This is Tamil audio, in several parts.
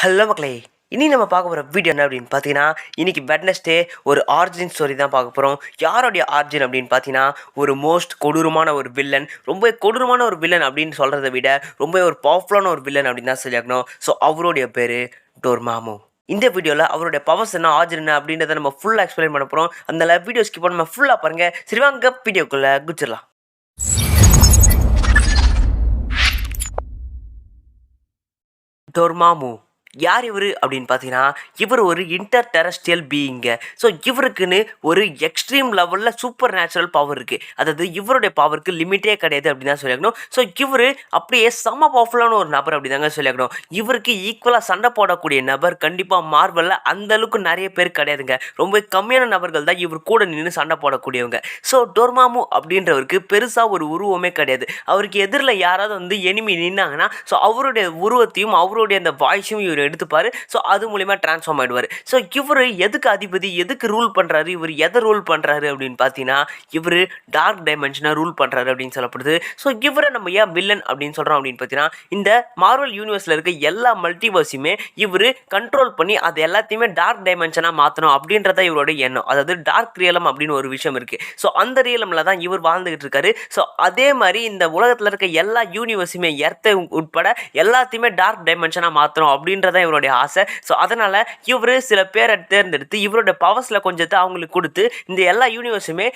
ஹலோ மக்களே, இனி நம்ம பார்க்க போகிற வீடியோ என்ன அப்படின்னு பார்த்தீங்கன்னா, இன்றைக்கி வெட்னஸ்டே ஒரு ஆரிஜின் ஸ்டோரி தான் பார்க்க போகிறோம். யாருடைய ஆரிஜின் அப்படின்னு பார்த்தீங்கன்னா, ஒரு மோஸ்ட் கொடூரமான ஒரு வில்லன், ரொம்ப கொடூரமான ஒரு வில்லன் அப்படின்னு சொல்கிறத விட ரொம்ப ஒரு பவர்ஃபுல்லான ஒரு வில்லன் அப்படின்னு தான் சொல்லியாக்கணும். ஸோ அவருடைய பேர் டோர்மாமு. இந்த வீடியோவில் அவருடைய பவர்ஸ் என்ன, ஆரிஜின் என்ன அப்படின்றத நம்ம ஃபுல்லாக எக்ஸ்பிளைன் பண்ண போகிறோம். அந்த வீடியோ ஸ்கிப் பண்ண நம்ம ஃபுல்லாக பாருங்கள். சரி வாங்க வீடியோக்குள்ளே குச்சிடலாம். டோர்மாமு யார் இவர் அப்படின்னு பார்த்தீங்கன்னா, இவர் ஒரு இன்டர் டெரஸ்ட்ரியல் பீயிங்க. ஸோ இவருக்குன்னு ஒரு எக்ஸ்ட்ரீம் லெவலில் சூப்பர் நேச்சுரல் பவர் இருக்குது. அதாவது இவருடைய பவருக்கு லிமிட்டே கிடையாது அப்படின்னு தான் சொல்லியாக்கணும். ஸோ இவர் அப்படியே செம்ம பவர்ஃபுல்லான ஒரு நபர் அப்படி தாங்க சொல்லியாக்கணும். இவருக்கு ஈக்குவலாக சண்டை போடக்கூடிய நபர் கண்டிப்பாக மார்வலில் அந்த அளவுக்கு நிறைய பேர் கிடையாதுங்க. ரொம்ப கம்மியான நபர்கள் தான் இவர் கூட நின்று சண்டை போடக்கூடியவங்க. ஸோ டோர்மாமு அப்படின்றவருக்கு பெருசாக ஒரு உருவமே கிடையாது. அவருக்கு எதிரில் யாராவது வந்து எனிமி நின்னாங்கன்னா, ஸோ அவருடைய உருவத்தையும் அவருடைய அந்த வாய்ஸையும் இவர் எடுத்துப்பாரு. ஸோ அது மூலிமா டிரான்ஸ்ஃபார்ம் ஆயிடுவார். ஸோ இவர் எதுக்கு அதிபதி, எதுக்கு ரூல் பண்ணுறாரு, இவர் எதை ரூல் பண்ணுறாரு அப்படின்னு பார்த்தீங்கன்னா, இவர் டார்க் டைமென்ஷனை ரூல் பண்ணுறாரு அப்படின்னு சொல்லப்படுது. ஸோ இவரை நம்ம ஏன் வில்லன் அப்படின்னு சொல்கிறோம் அப்படின்னு பார்த்தீங்கன்னா, இந்த மார்வல் யூனிவர்ஸில் இருக்க எல்லா மல்டிவர்ஸையுமே இவர் கண்ட்ரோல் பண்ணி அது எல்லாத்தையுமே டார்க் டைமென்ஷனாக மாற்றணும் அப்படின்றத இவரோட எண்ணம். அதாவது டார்க் ரியலம் அப்படின்னு ஒரு விஷயம் இருக்குது. ஸோ அந்த ரியலமில் தான் இவர் வாழ்ந்துகிட்டு இருக்காரு. ஸோ அதே மாதிரி இந்த உலகத்தில் இருக்க எல்லா யூனிவர்ஸுமே எர்த்தை உட்பட எல்லாத்தையுமே டார்க் டைமென்ஷனாக மாற்றணும் அப்படின்றத இவருடைய ஆசை. ஸோ அதனால் இவர் சில பேரை தேர்ந்தெடுத்து இவருடைய பவர்ஸில் கொஞ்சத்தை அவங்களுக்கு கொடுத்து இந்த எல்லா யூனிவர்ஸுமே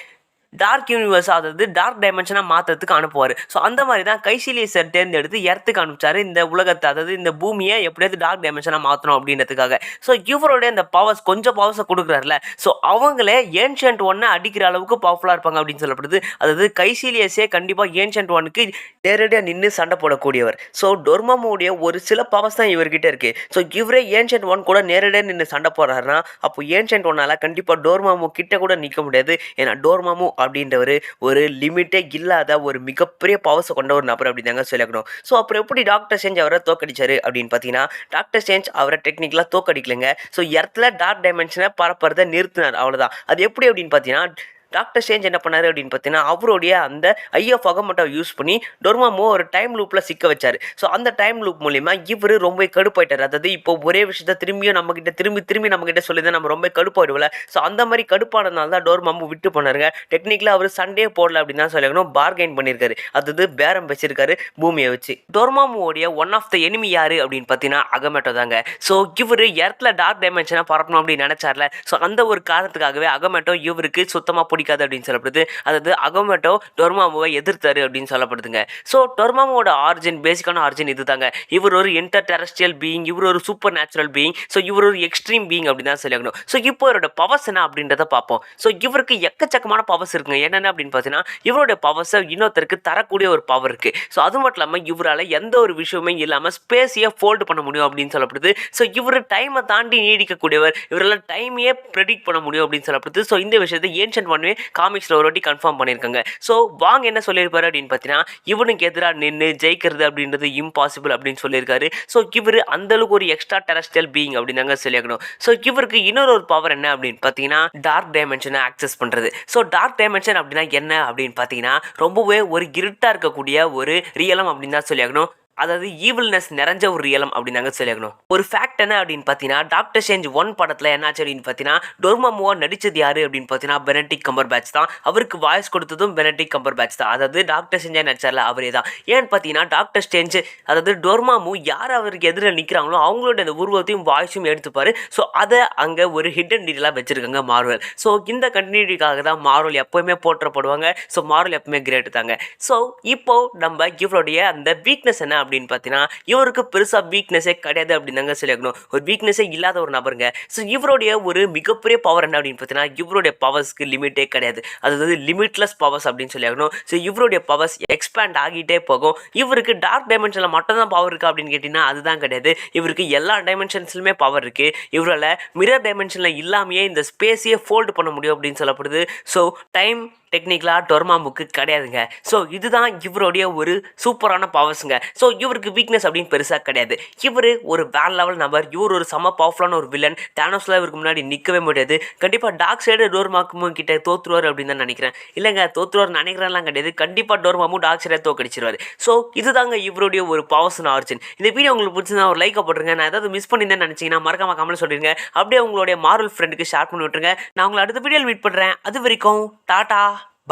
டார்க் யூனிவர்ஸ், அதாவது டார்க் டைமென்ஷனாக மாற்றுறதுக்கு அனுப்புவார். ஸோ அந்த மாதிரி தான் கைசிலியஸை தேர்ந்தெடுத்து எர்த்துக்கு அனுப்பிச்சார். இந்த உலகத்தை, அதாவது இந்த பூமியை எப்படியாவது டார்க் டைமென்ஷனாக மாற்றணும் அப்படின்றதுக்காக. ஸோ இவருடைய இந்த பவர்ஸ் கொஞ்சம் பவர்ஸை கொடுக்குறாருல, ஸோ அவங்களே ஏன்ஷியன்ட் ஒன்னை அடிக்கிற அளவுக்கு பவர்ஃபுல்லாக இருப்பாங்க அப்படின்னு சொல்லப்படுது. அதாவது கைசிலியஸே கண்டிப்பாக ஏன்ஷியன்ட் ஒனுக்கு நேரடியாக நின்று சண்டை போடக்கூடியவர். ஸோ டோர்மாமுடைய ஒரு சில பவர்ஸ் தான் இவர்கிட்ட இருக்குது. ஸோ இவரே ஏன்ஷியன்ட் ஒன் கூட நேரடியாக நின்று சண்டை போடுறாருன்னா, அப்போ ஏன்ஷியன்ட் ஒன்னால் கண்டிப்பாக டோர்மாமு கிட்ட கூட நிற்க முடியாது. ஏன்னா டோர்மாமு அப்படின்றவர் ஒரு லிமிட்டே இல்லாத ஒரு மிகப்பெரிய பவர்ஸை கொண்ட ஒரு நபர் அப்படி தாங்க சொல்லணும். ஸோ அப்புறம் எப்படி டாக்டர் ஸ்ட்ரேஞ்ச் அவரை தோக்கடிச்சாரு அப்படின்னு பார்த்தீங்கன்னா, டாக்டர் ஸ்ட்ரேஞ்ச் அவரை டெக்னிக்கலாக தோக்கடிக்கலைங்க. ஸோ எர்த்தில் டார்க் டைமென்ஷனை பரப்புறதை நிறுத்தினார், அவ்வளோதான். அது எப்படி அப்படின்னு பார்த்தீங்கன்னா, டாக்டர் ஸ்ட்ரேஞ்ச் என்ன பண்ணார் அப்படின்னு பார்த்தீங்கன்னா, அவருடைய அந்த ஐ ஆஃப் அகமட்டாவை யூஸ் பண்ணி டோர்மாமோ ஒரு டைம் லூப்பில் சிக்க வச்சார். ஸோ அந்த டைம் லூப் மூலிமா இவர் ரொம்ப கடுப்பாயிட்டார். அதாவது இப்போ ஒரே விஷயத்தை திரும்பியும் நம்மக்கிட்ட திரும்பி நம்மக்கிட்ட சொல்லி தான் நம்ம ரொம்ப கடுப்பாயிடுவோம்ல. ஸோ அந்த மாதிரி கடுப்பானதுனால தான் டோர்மாமோ விட்டு போனாருங்க. டெக்னிக்கலாக அவர் சண்டே போடல அப்படின்னு தான் சொல்லணும், பார்கெயின் பண்ணியிருக்காரு. அதாவது பேரம் வச்சிருக்காரு பூமியை வச்சு. டோர்மாமோடைய ஒன் ஆஃப் த எனிமி யார் அப்படின்னு பார்த்தீங்கன்னா அகமேட்டோ தாங்க. ஸோ இவர் எர்த்தில் டார்க் டைமென்ஷனை பரப்பணும் அப்படின்னு நினைச்சார்ல, ஸோ அந்த ஒரு காரணத்துக்காகவே அகமேட்டோ இவருக்கு சுத்தமாக பிடிக்காது அப்படின்னு சொல்லப்படுது. அதாவது அகமேட்டோ டோர்மாமுவை எதிர்த்தாரு அப்படின்னு சொல்லப்படுதுங்க. ஸோ டோர்மாமுவோட ஆரிஜின், பேசிக்கான ஆரிஜின் இது தாங்க. இவர் ஒரு இன்டர் டெரஸ்ட்ரியல் பீயிங், இவர் ஒரு சூப்பர் நேச்சுரல் பீயிங். ஸோ இவர் ஒரு எக்ஸ்ட்ரீம் பீயிங் அப்படின்னு தான் சொல்லணும். ஸோ இப்போ இவரோட பவர்ஸ் என்ன அப்படின்றத பார்ப்போம். ஸோ இவருக்கு எக்கச்சக்கமான பவர்ஸ் இருக்குங்க. என்னென்ன அப்படின்னு பார்த்தீங்கன்னா, இவருடைய பவர்ஸை இன்னொருத்தருக்கு தரக்கூடிய ஒரு பவர் இருக்குது. ஸோ அது மட்டும் இல்லாமல் இவரால் எந்த ஒரு விஷயமே இல்லாமல் ஸ்பேஸையே ஃபோல்டு பண்ண முடியும் அப்படின்னு சொல்லப்படுது. ஸோ இவர் டைமை தாண்டி நீடிக்கக்கூடியவர், இவரால் டைமையே ப்ரெடிக்ட் பண்ண முடியும் அப்படின்னு சொல்லப்படுது. ஸோ இந்த விஷயத்தை ஏன்ஷியன்ட் ஒன் காமிக்ஸில் ஒரு வாட்டி கன்ஃபார்ம் பண்ணியிருக்காங்க. ஸோ வாங்க என்ன சொல்லியிருப்பாரு அப்படின்னு பார்த்தீங்கன்னா, இவனுக்கு எதிராக நின்று ஜெயிக்கிறது அப்படின்றது இம்பாசிபிள் அப்படின்னு சொல்லியிருக்காரு. ஸோ இவர் அந்தளவுக்கு ஒரு எக்ஸ்ட்ரா டெரஸ்ட்ரியல் பீயிங் அப்படின்னாங்க சொல்லியாக்கணும். ஸோ இவருக்கு இன்னொரு ஒரு பவர் என்ன அப்படின்னு பார்த்தீங்கன்னா, டார்க் டைமென்ஷனை ஆக்சஸ் பண்ணுறது. ஸோ டார்க் டைமென்ஷன் அப்படின்னா என்ன அப்படின்னு பார்த்தீங்கன்னா, ரொம்பவே ஒரு இருட்டாக இருக்கக்கூடிய ஒரு ரியலம் அப்படின்னு தான் சொல்லியாக்கணும். அதாவது ஈவில்னஸ் நிறைஞ்ச ஒரு ரியலம் அப்படின்னாங்க சொல்லியாக்கணும். ஒரு ஃபேக்ட் என்ன அப்படின்னு பார்த்தீங்கன்னா, டாக்டர் ஸ்ட்ரேஞ்ச் 1 படத்தில் என்னாச்சு அப்படின்னு பார்த்தீங்கன்னா, டோர்மாமுவா நடித்தது யார் அப்படின்னு பார்த்தீங்கன்னா பெனடிக்ட் கம்பர்பேட்ச் தான். அவருக்கு வாய்ஸ் கொடுத்ததும் பெனடிக்ட் கம்பர்பேட்ச் தான். அதாவது டாக்டர் ஸ்ட்ரேஞ்சாக நடிச்சார்ல அவரே தான். ஏன்னு பார்த்தீங்கன்னா, டாக்டர் ஸ்ட்ரேஞ்ச் அதாவது டோர்மாமு யார் அவருக்கு எதிரில் நிற்கிறாங்களோ அவங்களோட அந்த உருவத்தையும் வாய்ஸும் எடுத்துப்பார். ஸோ அதை அங்கே ஒரு ஹிடன் டீட்டெயிலாக வச்சுருக்காங்க மார்வல். ஸோ இந்த கண்டினியூட்டிக்காக தான் மார்வல் எப்போவுமே போற்றப்படுவாங்க. ஸோ மார்வல் எப்பவுமே கிரேட் தாங்க. ஸோ இப்போ நம்ம இவருடைய அந்த வீக்னஸ் என்ன அப்படின்னு பார்த்தீங்கன்னா, இவருக்கு பெருசாக வீக்னஸே கிடையாது அப்படின்னு தாங்க சொல்லியிருக்கணும். ஒரு வீக்னஸே இல்லாத ஒரு நபருங்க. ஸோ இவருடைய ஒரு மிகப்பெரிய பவர் என்ன அப்படின்னு பார்த்தீங்கன்னா, இவருடைய பவர்ஸ்க்கு லிமிட்டே கிடையாது. அதாவது லிமிட்லெஸ் பவர்ஸ் அப்படின்னு சொல்லியிருக்கணும். ஸோ இவருடைய பவர்ஸ் எக்ஸ்பேண்ட் ஆகிட்டே போகும். இவருக்கு டார்க் டைமென்ஷனில் மட்டும்தான் பவர் இருக்குது அப்படின்னு கேட்டிங்கன்னா அதுதான் கிடையாது. இவருக்கு எல்லா டைமென்ஷன்ஸ்லையுமே பவர் இருக்குது. இவரால் மிரர் டைமென்ஷனில் இல்லாமையே இந்த ஸ்பேஸையே ஃபோல்டு பண்ண முடியும் அப்படின்னு சொல்லப்படுது. ஸோ டைம் டெக்னிக்கலாக டொர்மாமுக்கு கிடையாதுங்க. ஸோ இதுதான் இவருடைய ஒரு சூப்பரான பவர்ஸுங்க. ஸோ இவருக்கு வீக்னஸ் அப்படின்னு பெருசாக கிடையாது. இவர் ஒரு வேற லெவல் நபர். இவர் ஒரு செம பவர்ஃபுல்லான ஒரு வில்லன். தேனோஸ்லாம் இவருக்கு முன்னாடி நிற்கவே முடியாது. கண்டிப்பாக டார்க் சைடு டோர்மாமு கிட்ட தோத்துருவார் அப்படின்னு தான் நினைக்கிறேன். இல்லைங்க, தோத்துருவார் நினைக்கிறேன்லாம் கிடையாது. கண்டிப்பாக டோர்மாமு டார்க் சைடை தோக்கடிச்சிருவார். ஸோ இதுதாங்க இவருடைய ஒரு பவர்ஸ் ஆர்ஜின். இந்த வீடியோ உங்களுக்கு பிடிச்சிருந்தா ஒரு லைக்கை போட்டுருங்க. நான் ஏதாவது மிஸ் பண்ணியிருந்தேன்னு நினச்சிங்கன்னா மறக்காம கமெண்ட் சொல்லிடுங்க. அப்படியே உங்களுடைய மார்வல் ஃப்ரெண்டுக்கு ஷேர் பண்ணி விட்டுருங்க. நான் உங்களை அடுத்த வீடியோவில் மீட் பண்ணுறேன். அது வரைக்கும் டாடா,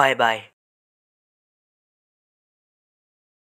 பாய் பாய்.